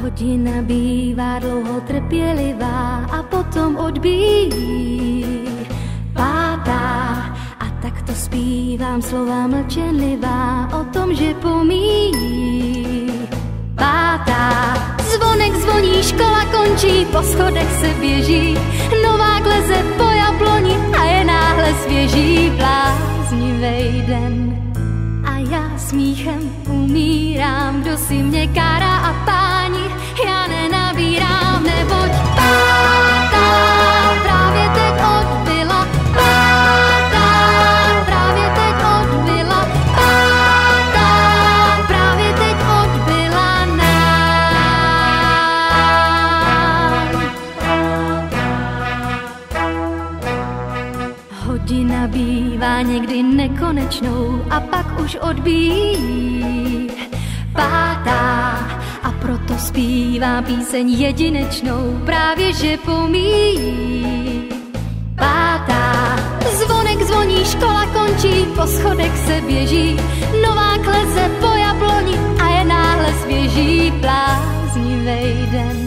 Hodina bývá dlouho trpělivá a potom odbíjí pátá. A tak to zpívám slova mlčenlivá o tom, že pomíjí pátá. Zvonek zvoní, škola končí, po schodech se běží, novák leze po jabloni a je náhle svěží. Bláznivej den a já smíchem umírám, kdo si mě kárá a páni, já nenabírám, neboť pátá právě teď odbyla, pátá právě teď odbyla, pátá právě teď odbyla nám. Hodina bývá někdy nekonečnou a pak už odbíjí pátá. A proto zpívám píseň jedinečnou, právě že pomíjí pátá. Zvonek zvoní, škola končí, po schodech se běží, novák leze po jabloni a je náhle svěží. Bláznivej den.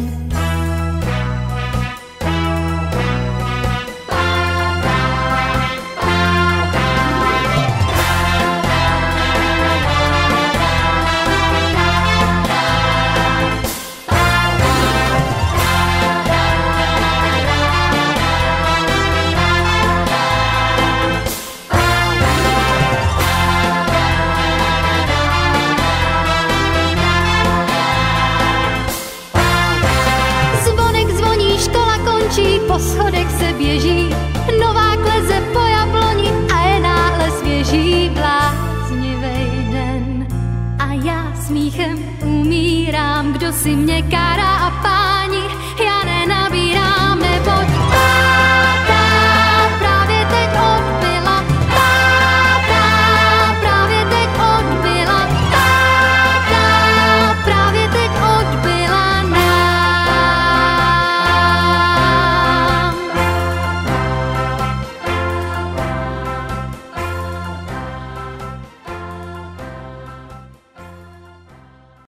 Po schodech se běží, novák leze po jabloni a je náhle svěží. Bláznivej den a já smíchem umírám, kdo si mě kárá